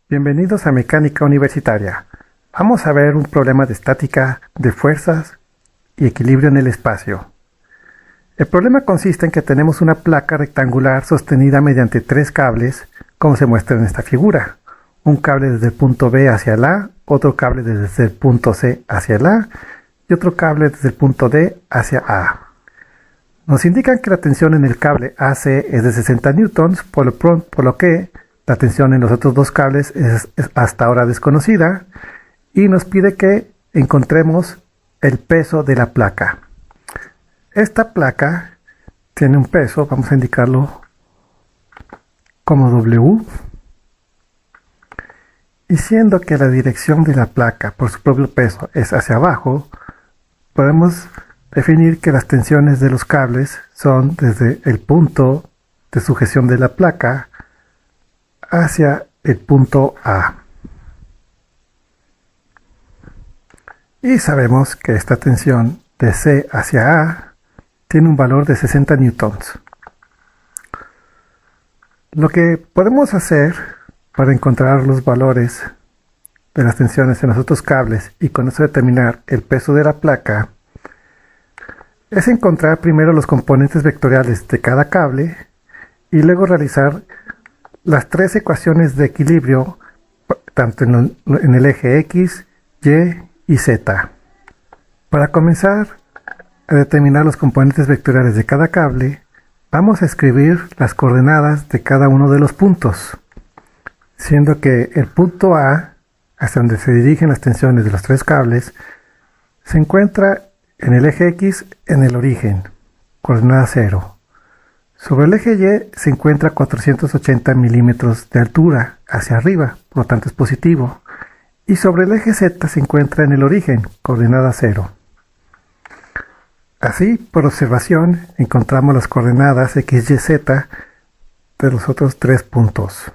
Bienvenidos a Mecánica Universitaria. Vamos a ver un problema de estática de fuerzas y equilibrio en el espacio. El problema consiste en que tenemos una placa rectangular sostenida mediante tres cables, como se muestra en esta figura. Un cable desde el punto B hacia el A, otro cable desde el punto C hacia el A y otro cable desde el punto D hacia A. Nos indican que la tensión en el cable AC es de 60 newtons, por lo que la tensión en los otros dos cables es hasta ahora desconocida y nos pide que encontremos el peso de la placa. Esta placa tiene un peso, vamos a indicarlo como W, y siendo que la dirección de la placa por su propio peso es hacia abajo, podemos definir que las tensiones de los cables son desde el punto de sujeción de la placa hacia el punto A. Y sabemos que esta tensión de C hacia A tiene un valor de 60 newtons. Lo que podemos hacer para encontrar los valores de las tensiones en los otros cables y con eso determinar el peso de la placa es encontrar primero los componentes vectoriales de cada cable y luego realizar las tres ecuaciones de equilibrio tanto en el eje X, Y y Z. Para comenzar a determinar los componentes vectoriales de cada cable, vamos a escribir las coordenadas de cada uno de los puntos, siendo que el punto A, hacia donde se dirigen las tensiones de los tres cables, se encuentra en el eje X en el origen, coordenada 0. Sobre el eje Y se encuentra 480 milímetros de altura hacia arriba, por lo tanto es positivo. Y sobre el eje Z se encuentra en el origen, coordenada 0. Así, por observación, encontramos las coordenadas X, Y, Z de los otros tres puntos.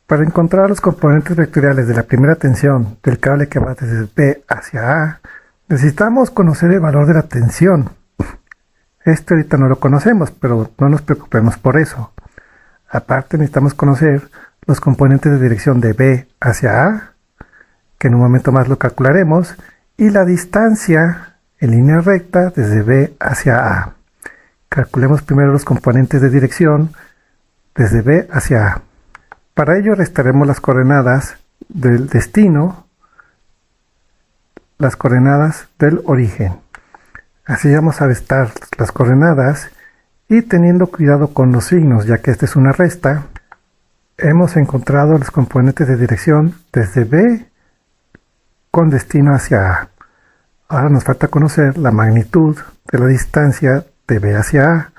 Para encontrar los componentes vectoriales de la primera tensión del cable que va desde B hacia A, necesitamos conocer el valor de la tensión. Este ahorita no lo conocemos, pero no nos preocupemos por eso. Aparte necesitamos conocer los componentes de dirección de B hacia A, que en un momento más lo calcularemos, y la distancia en línea recta desde B hacia A. Calculemos primero los componentes de dirección desde B hacia A. Para ello restaremos las coordenadas del destino, las coordenadas del origen. Así vamos a restar las coordenadas y teniendo cuidado con los signos, ya que esta es una resta, hemos encontrado los componentes de dirección desde B con destino hacia A. Ahora nos falta conocer la magnitud de la distancia de B hacia A.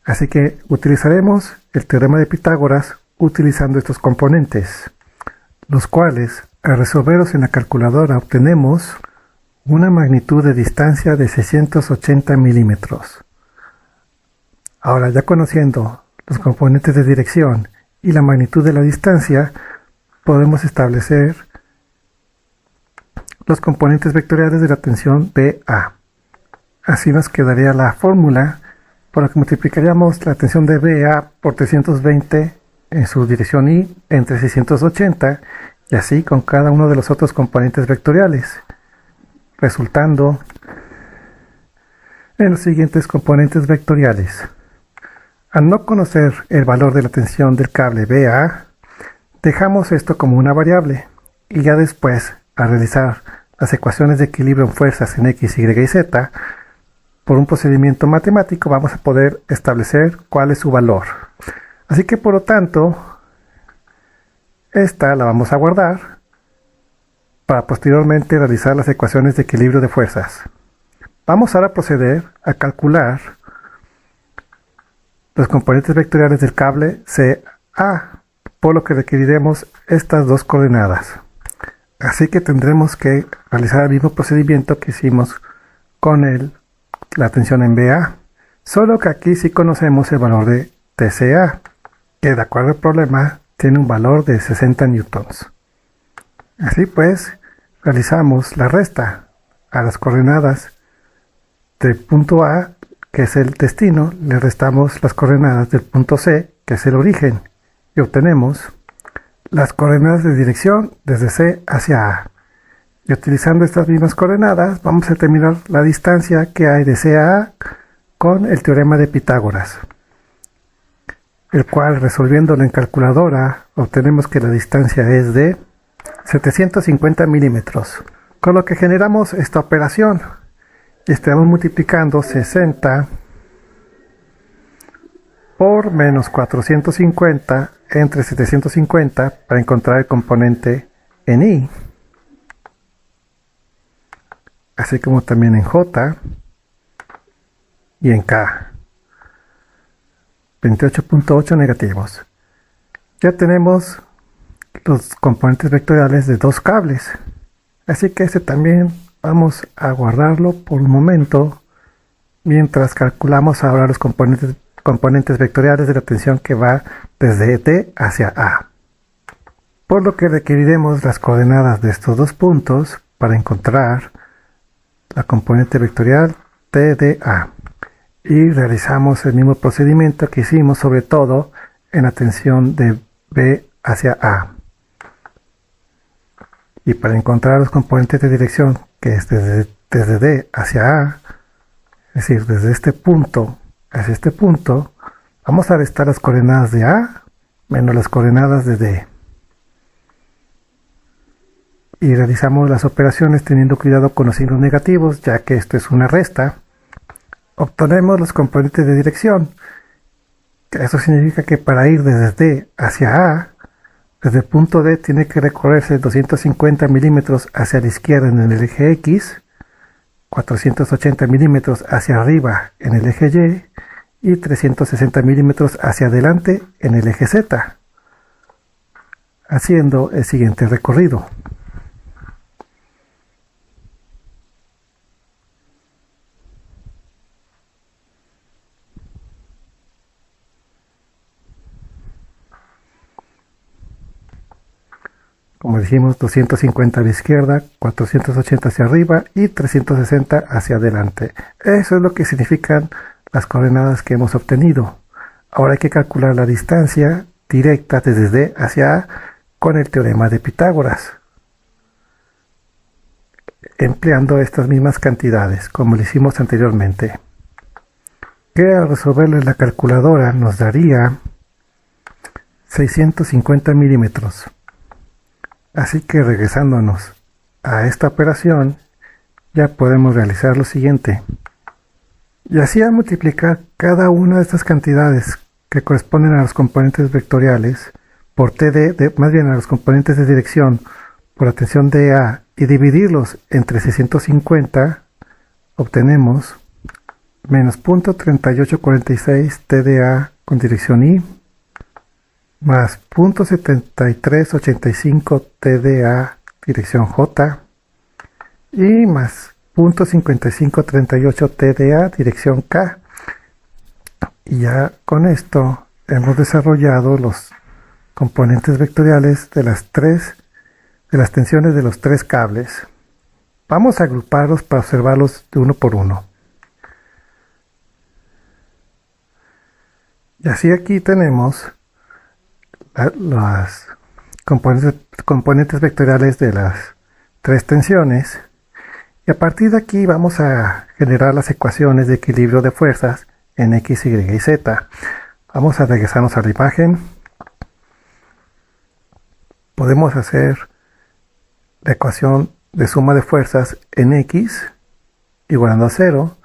Así que utilizaremos el teorema de Pitágoras utilizando estos componentes, los cuales al resolverlos en la calculadora obtenemos una magnitud de distancia de 680 milímetros. Ahora, ya conociendo los componentes de dirección y la magnitud de la distancia, podemos establecer los componentes vectoriales de la tensión BA. Así nos quedaría la fórmula por la que multiplicaríamos la tensión de BA por 320 en su dirección Y entre 680 y así con cada uno de los otros componentes vectoriales, resultando en los siguientes componentes vectoriales. Al no conocer el valor de la tensión del cable BA, dejamos esto como una variable y ya después, al realizar las ecuaciones de equilibrio en fuerzas en X, Y y Z, por un procedimiento matemático vamos a poder establecer cuál es su valor. Así que por lo tanto, esta la vamos a guardar para posteriormente realizar las ecuaciones de equilibrio de fuerzas. Vamos ahora a proceder a calcular los componentes vectoriales del cable CA, por lo que requeriremos estas dos coordenadas. Así que tendremos que realizar el mismo procedimiento que hicimos con la tensión en BA, solo que aquí sí conocemos el valor de TCA, que de acuerdo al problema tiene un valor de 60 newtons. Así pues, realizamos la resta a las coordenadas del punto A, que es el destino, le restamos las coordenadas del punto C, que es el origen, y obtenemos las coordenadas de dirección desde C hacia A. Y utilizando estas mismas coordenadas vamos a determinar la distancia que hay de C a A con el teorema de Pitágoras, el cual, resolviéndolo en calculadora, obtenemos que la distancia es de 750 milímetros, con lo que generamos esta operación y estamos multiplicando 60 por menos 450 entre 750 para encontrar el componente en I, así como también en J y en K. 28.8 negativos. Ya tenemos los componentes vectoriales de dos cables, así que este también vamos a guardarlo por un momento mientras calculamos ahora los componentes vectoriales de la tensión que va desde D hacia A, por lo que requeriremos las coordenadas de estos dos puntos para encontrar la componente vectorial T de A. Y realizamos el mismo procedimiento que hicimos sobre todo en la tensión de B hacia A. Y para encontrar los componentes de dirección, que es desde D hacia A, es decir, desde este punto hacia este punto, vamos a restar las coordenadas de A menos las coordenadas de D. Y realizamos las operaciones teniendo cuidado con los signos negativos, ya que esto es una resta. Obtenemos los componentes de dirección. Eso significa que para ir desde D hacia A, desde el punto D tiene que recorrerse 250 milímetros hacia la izquierda en el eje X, 480 milímetros hacia arriba en el eje Y y 360 milímetros hacia adelante en el eje Z, haciendo el siguiente recorrido. Como dijimos, 250 a la izquierda, 480 hacia arriba y 360 hacia adelante. Eso es lo que significan las coordenadas que hemos obtenido. Ahora hay que calcular la distancia directa desde D hacia A con el teorema de Pitágoras, empleando estas mismas cantidades como lo hicimos anteriormente, que al resolverlo en la calculadora nos daría 650 milímetros. Así que regresándonos a esta operación, ya podemos realizar lo siguiente. Y así al multiplicar cada una de estas cantidades que corresponden a los componentes vectoriales por más bien a los componentes de dirección por la tensión de A y dividirlos entre 650, obtenemos menos 0.3846 TdA con dirección I más 0.7385 TdA dirección J y más 0.5538 TdA dirección K. Y ya con esto hemos desarrollado los componentes vectoriales de las tensiones de los tres cables. Vamos a agruparlos para observarlos de uno por uno. Y así aquí tenemos los componentes vectoriales de las tres tensiones. Y a partir de aquí vamos a generar las ecuaciones de equilibrio de fuerzas en X, Y y Z. Vamos a regresarnos a la imagen. Podemos hacer la ecuación de suma de fuerzas en X igualando a 0,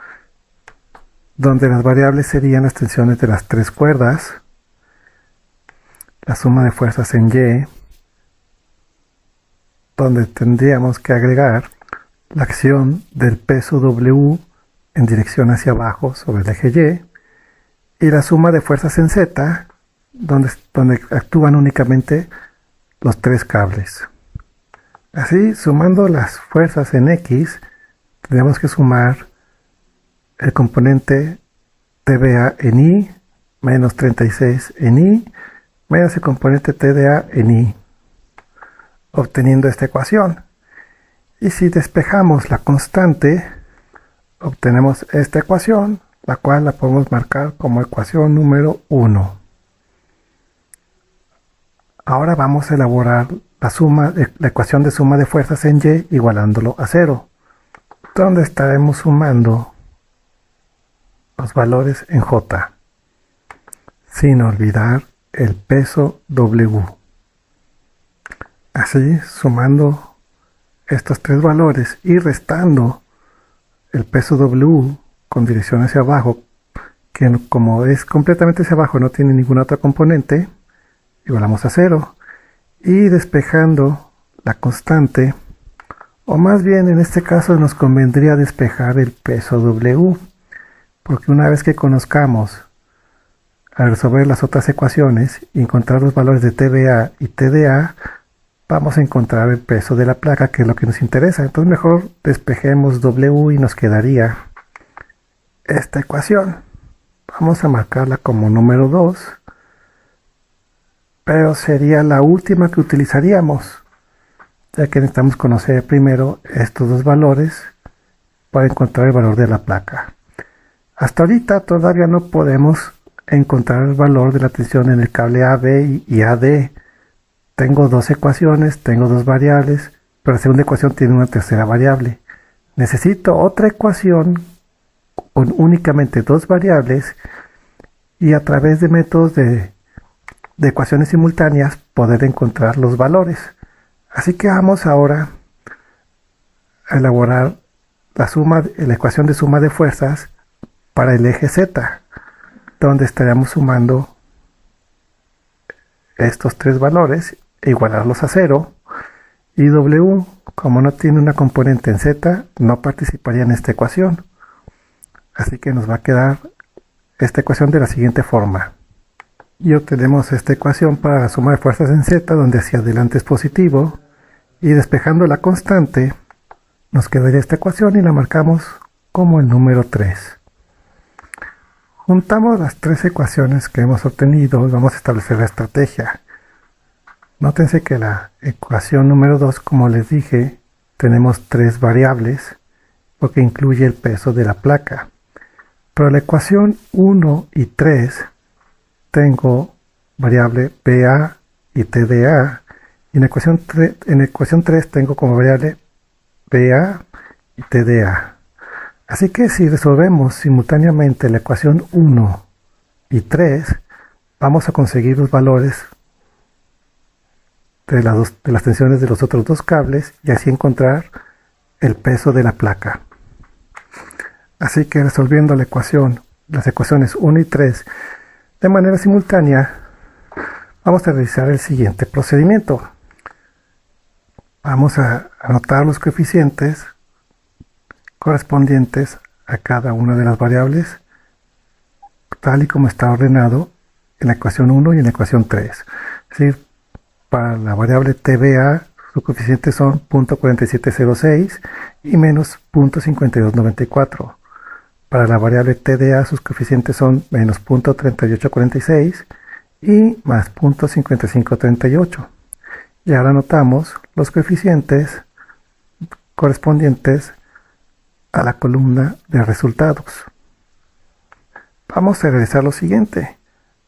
donde las variables serían las tensiones de las tres cuerdas, la suma de fuerzas en Y, donde tendríamos que agregar la acción del peso W en dirección hacia abajo sobre el eje Y la suma de fuerzas en Z, donde actúan únicamente los tres cables. Así, sumando las fuerzas en X, tendríamos que sumar el componente TBA en Y, menos 36 en Y, menos el componente TDA en Y, obteniendo esta ecuación. Y si despejamos la constante, obtenemos esta ecuación, la cual la podemos marcar como ecuación número 1. Ahora vamos a elaborar la ecuación de suma de fuerzas en Y igualándolo a 0, donde estaremos sumando los valores en J, sin olvidar el peso W. Así, sumando estos tres valores y restando el peso W con dirección hacia abajo, que como es completamente hacia abajo, no tiene ninguna otra componente, igualamos a 0. Y despejando la constante, o más bien en este caso nos convendría despejar el peso W, porque una vez que conozcamos al resolver las otras ecuaciones y encontrar los valores de TVA y TDA, vamos a encontrar el peso de la placa, que es lo que nos interesa. Entonces mejor despejemos W y nos quedaría esta ecuación. Vamos a marcarla como número 2, pero sería la última que utilizaríamos, ya que necesitamos conocer primero estos dos valores para encontrar el valor de la placa. Hasta ahorita todavía no podemos encontrar el valor de la tensión en el cable AB y AD. Tengo dos ecuaciones, tengo dos variables, pero la segunda ecuación tiene una tercera variable. Necesito otra ecuación con únicamente dos variables y a través de métodos de ecuaciones simultáneas poder encontrar los valores. Así que vamos ahora a elaborar la ecuación de suma de fuerzas para el eje Z, donde estaríamos sumando estos tres valores e igualarlos a 0, y W, como no tiene una componente en Z, no participaría en esta ecuación. Así que nos va a quedar esta ecuación de la siguiente forma. Y obtenemos esta ecuación para la suma de fuerzas en Z, donde hacia adelante es positivo, y despejando la constante, nos quedaría esta ecuación y la marcamos como el número 3. Juntamos las tres ecuaciones que hemos obtenido y vamos a establecer la estrategia. Nótense que la ecuación número 2, como les dije, tenemos tres variables, porque incluye el peso de la placa. Pero la ecuación 1 y 3 tengo variable BA y TDA, y en la ecuación 3 tengo como variable BA y TDA. Así que si resolvemos simultáneamente la ecuación 1 y 3, vamos a conseguir los valores de las tensiones de los otros dos cables y así encontrar el peso de la placa. Así que resolviendo las ecuaciones 1 y 3 de manera simultánea, vamos a realizar el siguiente procedimiento. Vamos a anotar los coeficientes correspondientes a cada una de las variables, tal y como está ordenado en la ecuación 1 y en la ecuación 3. Es decir, para la variable TVA, sus coeficientes son 0.4706 y menos 0.5294. Para la variable TDA, sus coeficientes son menos 0.3846 y más 0.5538. Y ahora anotamos los coeficientes correspondientes a la columna de resultados. Vamos a realizar lo siguiente.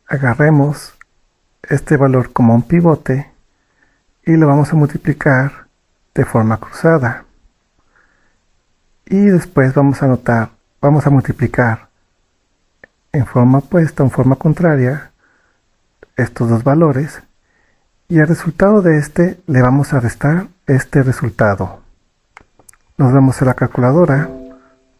Agarremos este valor como un pivote y lo vamos a multiplicar de forma cruzada. Y después vamos a multiplicar en forma opuesta o en forma contraria estos dos valores, y al resultado de este le vamos a restar este resultado. Nos vamos a la calculadora,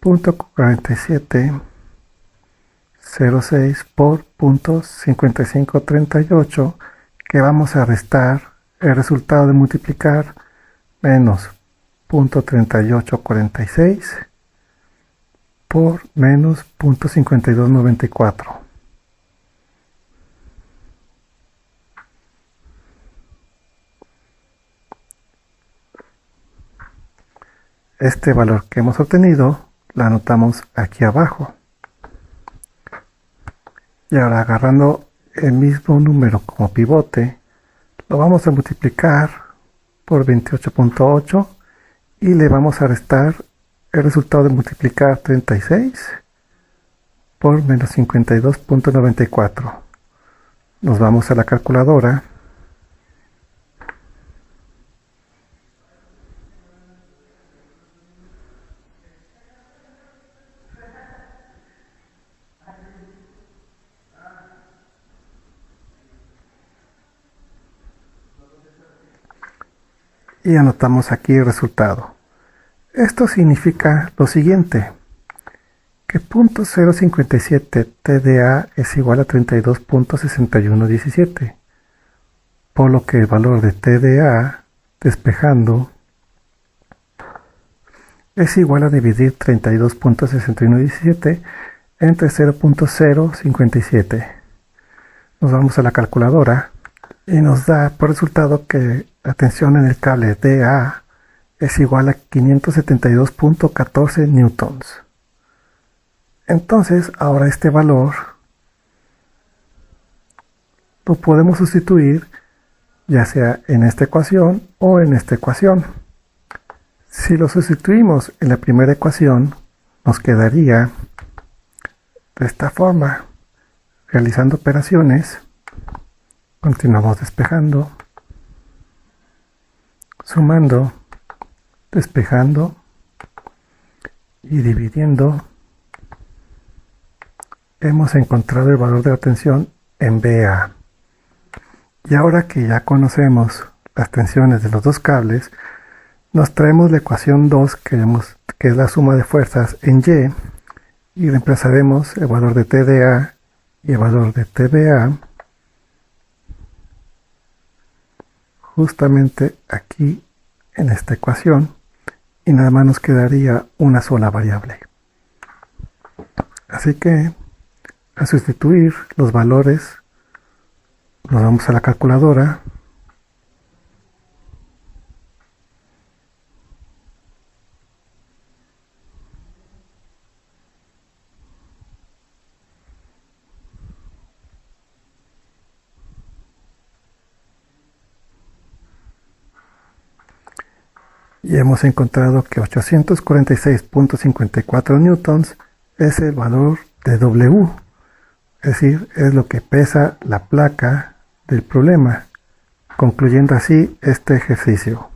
0.4706 por 0.5538, que vamos a restar el resultado de multiplicar menos 0.3846 por menos 0.5294. Este valor que hemos obtenido lo anotamos aquí abajo. Y ahora, agarrando el mismo número como pivote, lo vamos a multiplicar por 28.8 y le vamos a restar el resultado de multiplicar 36 por menos 52.94. Nos vamos a la calculadora y anotamos aquí el resultado. Esto significa lo siguiente, que .057 TDA es igual a 32.6117, por lo que el valor de TDA despejando es igual a dividir 32.6117 entre 0.057. Nos vamos a la calculadora y nos da por resultado que la tensión en el cable DA es igual a 572.14 newtons. Entonces, ahora este valor lo podemos sustituir ya sea en esta ecuación o en esta ecuación. Si lo sustituimos en la primera ecuación, nos quedaría de esta forma. Realizando operaciones, continuamos despejando, sumando, despejando y dividiendo. Hemos encontrado el valor de la tensión en BA. Y ahora que ya conocemos las tensiones de los dos cables, nos traemos la ecuación 2 que es la suma de fuerzas en Y reemplazaremos el valor de TDA y el valor de TBA justamente aquí en esta ecuación, y nada más nos quedaría una sola variable. Así que a sustituir los valores nos vamos a la calculadora y hemos encontrado que 846.54 newtons es el valor de W, es decir, es lo que pesa la placa del problema, concluyendo así este ejercicio.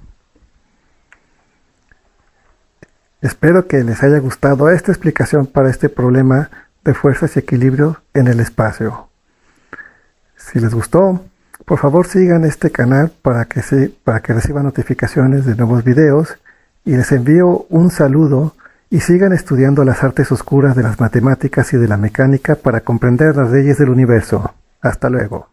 Espero que les haya gustado esta explicación para este problema de fuerzas y equilibrio en el espacio. Si les gustó, por favor sigan este canal para que reciban notificaciones de nuevos videos, y les envío un saludo y sigan estudiando las artes oscuras de las matemáticas y de la mecánica para comprender las leyes del universo. Hasta luego.